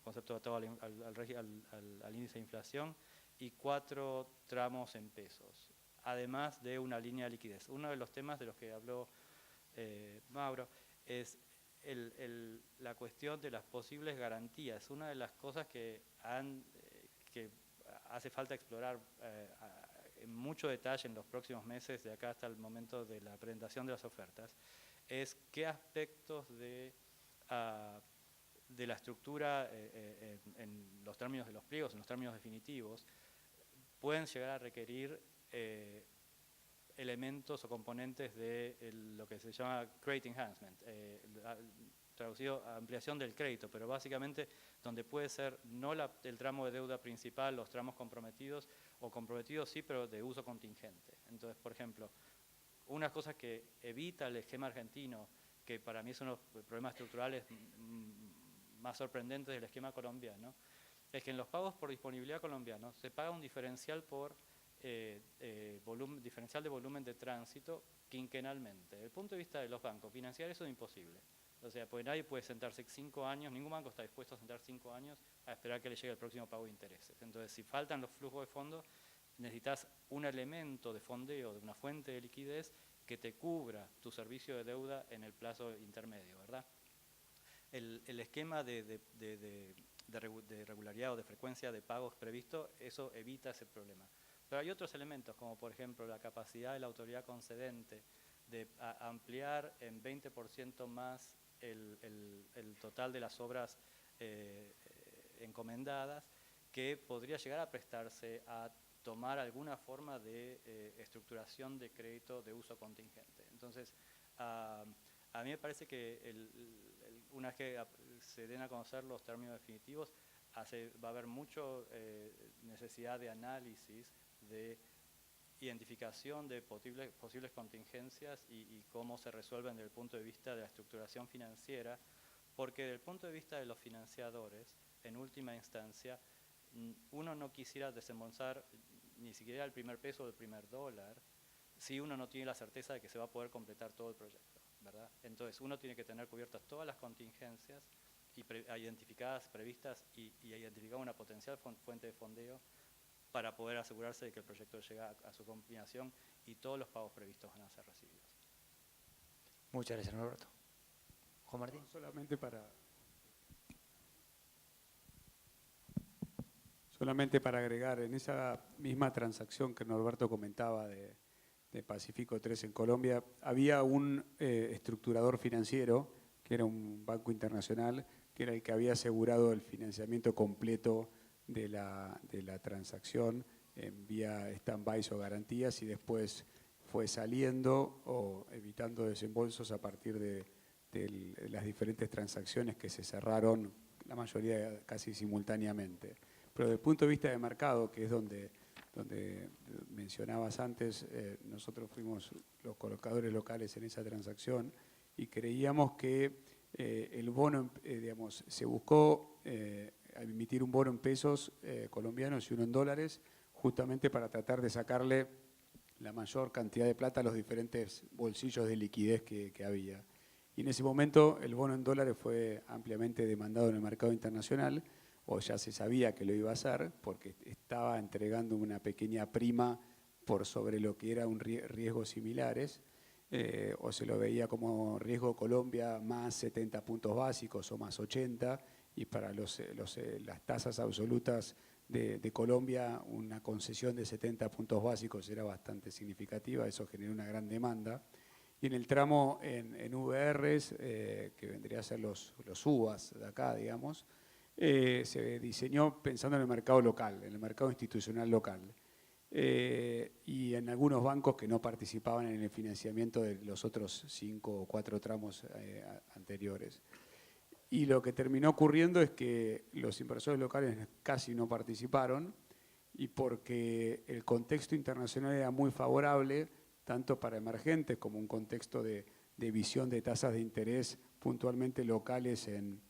concepto atado al índice de inflación, y 4 tramos en pesos, además de una línea de liquidez. Uno de los temas de los que habló Mauro es la cuestión de las posibles garantías. Una de las cosas que hace falta explorar en mucho detalle en los próximos meses, de acá hasta el momento de la presentación de las ofertas, es qué aspectos de la estructura en los términos de los pliegos, en los términos definitivos, pueden llegar a requerir elementos o componentes de lo que se llama credit enhancement, traducido a ampliación del crédito, pero básicamente donde puede ser no el tramo de deuda principal, los tramos comprometidos, o comprometidos sí, pero de uso contingente. Entonces, por ejemplo, una cosa que evita el esquema argentino, que para mí es uno de los problemas estructurales más sorprendentes del esquema colombiano, es que en los pagos por disponibilidad colombianos se paga un diferencial por diferencial de volumen de tránsito quinquenalmente. Desde el punto de vista de los bancos, financiar eso es imposible. O sea, pues nadie puede sentarse 5 años, ningún banco está dispuesto a sentar 5 años a esperar que le llegue el próximo pago de intereses. Entonces, si faltan los flujos de fondos, necesitas un elemento de fondeo, de una fuente de liquidez que te cubra tu servicio de deuda en el plazo intermedio, ¿verdad? El esquema de regularidad o de frecuencia de pagos previsto, eso evita ese problema. Pero hay otros elementos, como por ejemplo la capacidad de la autoridad concedente de ampliar en 20% más el total de las obras encomendadas, que podría llegar a prestarse a tomar alguna forma de estructuración de crédito de uso contingente. Entonces, a mí me parece que una vez que se den a conocer los términos definitivos, va a haber mucha necesidad de análisis, de identificación de posibles contingencias y cómo se resuelven desde el punto de vista de la estructuración financiera, porque desde el punto de vista de los financiadores, en última instancia, uno no quisiera desembolsar ni siquiera el primer peso o el primer dólar si uno no tiene la certeza de que se va a poder completar todo el proyecto, ¿verdad? Entonces uno tiene que tener cubiertas todas las contingencias identificadas, previstas y identificar una potencial fuente de fondeo para poder asegurarse de que el proyecto llega a su culminación y todos los pagos previstos van a ser recibidos. Muchas gracias, Norberto. Juan Martín. Solamente para agregar, en esa misma transacción que Norberto comentaba de Pacífico 3 en Colombia, había un estructurador financiero, que era un banco internacional, que era el que había asegurado el financiamiento completo de la transacción en vía stand-by o garantías, y después fue saliendo o evitando desembolsos a partir de las diferentes transacciones que se cerraron, la mayoría casi simultáneamente. Pero desde el punto de vista de mercado, que es donde mencionabas antes, nosotros fuimos los colocadores locales en esa transacción y creíamos que el bono, digamos, se buscó emitir un bono en pesos colombianos y uno en dólares, justamente para tratar de sacarle la mayor cantidad de plata a los diferentes bolsillos de liquidez que había. Y en ese momento el bono en dólares fue ampliamente demandado en el mercado internacional, o ya se sabía que lo iba a hacer, porque estaba entregando una pequeña prima por sobre lo que era un riesgos similares, o se lo veía como riesgo Colombia más 70 puntos básicos o más 80, y para las tasas absolutas de Colombia una concesión de 70 puntos básicos era bastante significativa, eso generó una gran demanda. Y en el tramo en VRs, que vendría a ser los UVAs de acá, digamos, se diseñó pensando en el mercado local, en el mercado institucional local, y en algunos bancos que no participaban en el financiamiento de los otros 5 o 4 tramos anteriores. Y lo que terminó ocurriendo es que los inversores locales casi no participaron, y porque el contexto internacional era muy favorable, tanto para emergentes como un contexto de visión de tasas de interés puntualmente locales en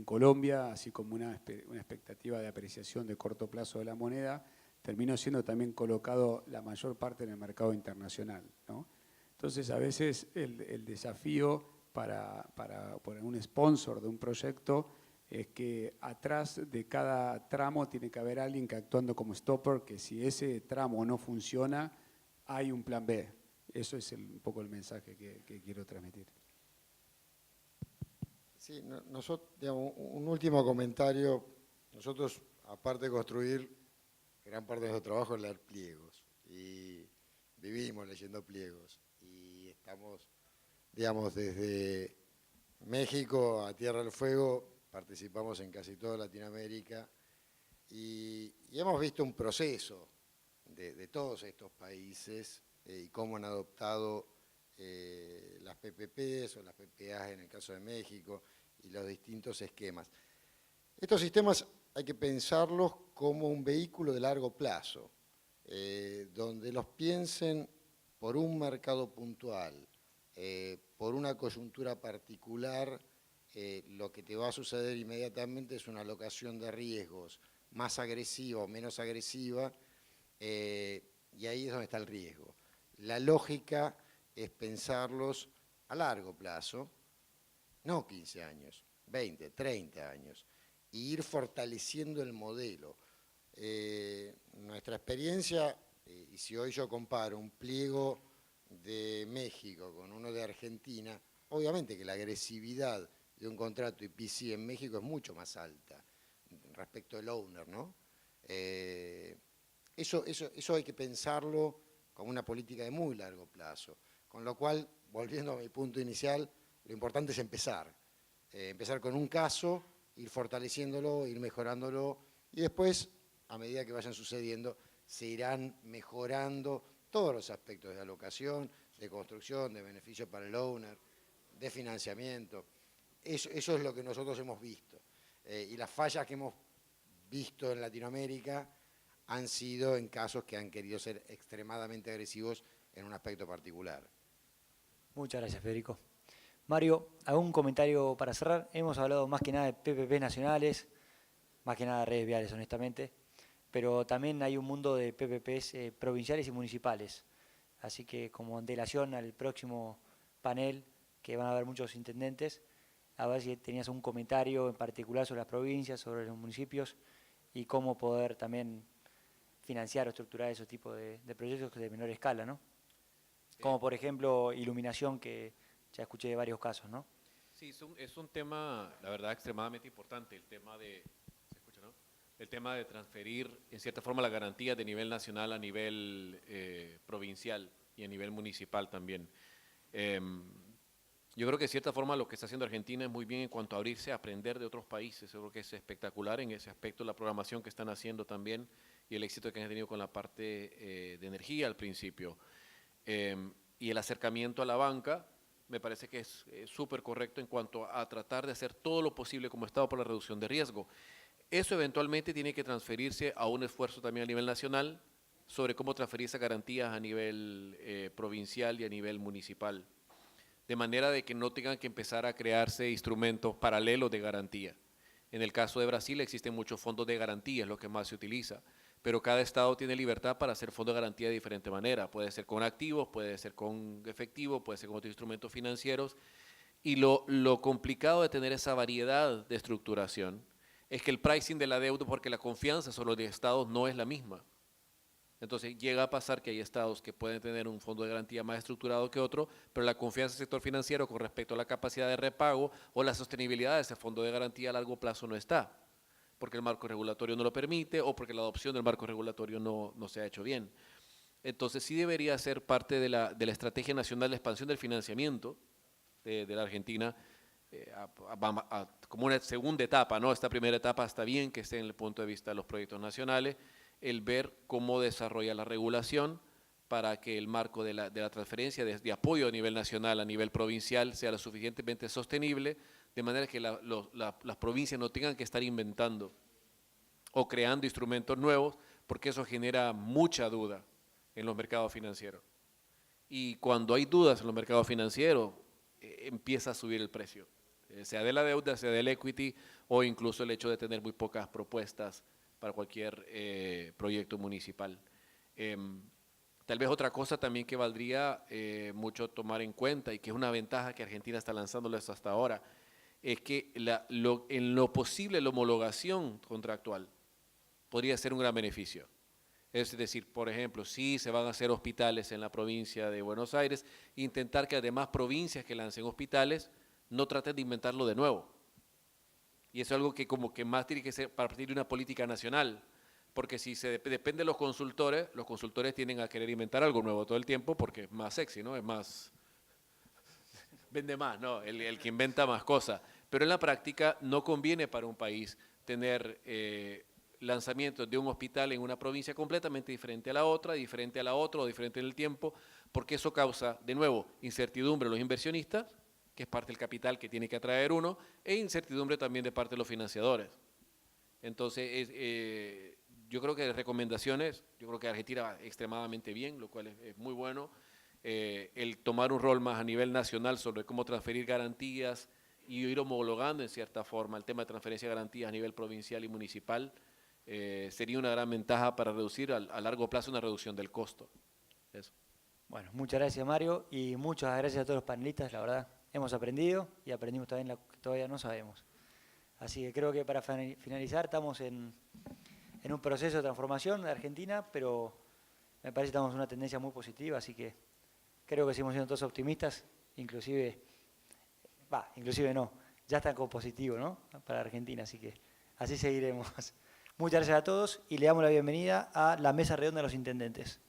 Colombia, así como una expectativa de apreciación de corto plazo de la moneda, terminó siendo también colocado la mayor parte en el mercado internacional, ¿no? Entonces, a veces el desafío para un sponsor de un proyecto es que atrás de cada tramo tiene que haber alguien que actuando como stopper, que si ese tramo no funciona, hay un plan B. Eso es un poco el mensaje que quiero transmitir. Sí, nosotros, digamos, un último comentario. Nosotros, aparte de construir, gran parte de nuestro trabajo es leer pliegos. Y vivimos leyendo pliegos. Y estamos, digamos, desde México a Tierra del Fuego, participamos en casi toda Latinoamérica. Y hemos visto un proceso de todos estos países y cómo han adoptado las PPPs o las PPAs en el caso de México y los distintos esquemas. Estos sistemas hay que pensarlos como un vehículo de largo plazo, donde los piensen por un mercado puntual, por una coyuntura particular. Lo que te va a suceder inmediatamente es una alocación de riesgos más agresiva o menos agresiva, y ahí es donde está el riesgo. La lógica es pensarlos a largo plazo, no 15 años, 20, 30 años, y ir fortaleciendo el modelo. Nuestra experiencia, y si hoy yo comparo un pliego de México con uno de Argentina, obviamente que la agresividad de un contrato IPC en México es mucho más alta respecto al owner, ¿no? Eso hay que pensarlo como una política de muy largo plazo. Con lo cual, volviendo a mi punto inicial, lo importante es empezar. Empezar con un caso, ir fortaleciéndolo, ir mejorándolo, y después, a medida que vayan sucediendo, se irán mejorando todos los aspectos de alocación, de construcción, de beneficio para el owner, de financiamiento. Eso es lo que nosotros hemos visto. Y las fallas que hemos visto en Latinoamérica han sido en casos que han querido ser extremadamente agresivos en un aspecto particular. Muchas gracias, Federico. Mario, ¿algún comentario para cerrar? Hemos hablado más que nada de PPP nacionales, más que nada de redes viales, honestamente, pero también hay un mundo de PPPs provinciales y municipales. Así que, como antelación al próximo panel, que van a haber muchos intendentes, a ver si tenías un comentario en particular sobre las provincias, sobre los municipios y cómo poder también financiar o estructurar esos tipos de proyectos de menor escala, ¿no? Como por ejemplo iluminación, que ya escuché de varios casos, ¿no? Sí, es un tema, la verdad, extremadamente importante, el tema de, ¿se escucha, no? El tema de transferir, en cierta forma, la garantía de nivel nacional a nivel provincial y a nivel municipal también. Yo creo que de cierta forma lo que está haciendo Argentina es muy bien en cuanto a abrirse a aprender de otros países. Yo creo que es espectacular en ese aspecto la programación que están haciendo también y el éxito que han tenido con la parte de energía al principio. Y el acercamiento a la banca me parece que es súper correcto en cuanto a tratar de hacer todo lo posible como Estado por la reducción de riesgo. Eso eventualmente tiene que transferirse a un esfuerzo también a nivel nacional sobre cómo transferir esas garantías a nivel provincial y a nivel municipal, de manera de que no tengan que empezar a crearse instrumentos paralelos de garantía. En el caso de Brasil existen muchos fondos de garantía, es lo que más se utiliza, pero cada estado tiene libertad para hacer fondos de garantía de diferente manera. Puede ser con activos, puede ser con efectivo, puede ser con otros instrumentos financieros. Y lo complicado de tener esa variedad de estructuración es que el pricing de la deuda, porque la confianza sobre los estados no es la misma. Entonces llega a pasar que hay estados que pueden tener un fondo de garantía más estructurado que otro, pero la confianza del sector financiero con respecto a la capacidad de repago o la sostenibilidad de ese fondo de garantía a largo plazo no está, porque el marco regulatorio no lo permite o porque la adopción del marco regulatorio no se ha hecho bien. Entonces sí debería ser parte de la Estrategia Nacional de Expansión del Financiamiento de la Argentina, como una segunda etapa, ¿no? Esta primera etapa está bien que esté en el punto de vista de los proyectos nacionales, el ver cómo desarrolla la regulación para que el marco de la transferencia de apoyo a nivel nacional, a nivel provincial, sea lo suficientemente sostenible, de manera que las provincias no tengan que estar inventando o creando instrumentos nuevos, porque eso genera mucha duda en los mercados financieros. Y cuando hay dudas en los mercados financieros, empieza a subir el precio, sea de la deuda, sea del equity, o incluso el hecho de tener muy pocas propuestas para cualquier proyecto municipal. Tal vez otra cosa también que valdría mucho tomar en cuenta y que es una ventaja que Argentina está lanzándolo hasta ahora, es que en lo posible la homologación contractual podría ser un gran beneficio. Es decir, por ejemplo, si se van a hacer hospitales en la provincia de Buenos Aires, intentar que además provincias que lancen hospitales no traten de inventarlo de nuevo. Y eso es algo que como que más tiene que ser a partir de una política nacional, porque si se depende de los consultores tienden a querer inventar algo nuevo todo el tiempo porque es más sexy, ¿no? Es más, vende más, ¿no? El que inventa más cosas. Pero en la práctica no conviene para un país tener lanzamientos de un hospital en una provincia completamente diferente a la otra o diferente en el tiempo, porque eso causa, de nuevo, incertidumbre a los inversionistas, que es parte del capital que tiene que atraer uno, e incertidumbre también de parte de los financiadores. Entonces, yo creo que recomendaciones, yo creo que Argentina va extremadamente bien, lo cual es muy bueno. El tomar un rol más a nivel nacional sobre cómo transferir garantías y ir homologando en cierta forma el tema de transferencia de garantías a nivel provincial y municipal, sería una gran ventaja para reducir a largo plazo una reducción del costo. Eso. Bueno, muchas gracias Mario y muchas gracias a todos los panelistas, la verdad, hemos aprendido y aprendimos también lo que todavía no sabemos. Así que creo que para finalizar estamos en un proceso de transformación de Argentina, pero me parece que estamos en una tendencia muy positiva, así que creo que seguimos siendo todos optimistas, inclusive no, ya está como positivo, ¿no? Para Argentina, así que así seguiremos. Muchas gracias a todos y le damos la bienvenida a la mesa redonda de los intendentes.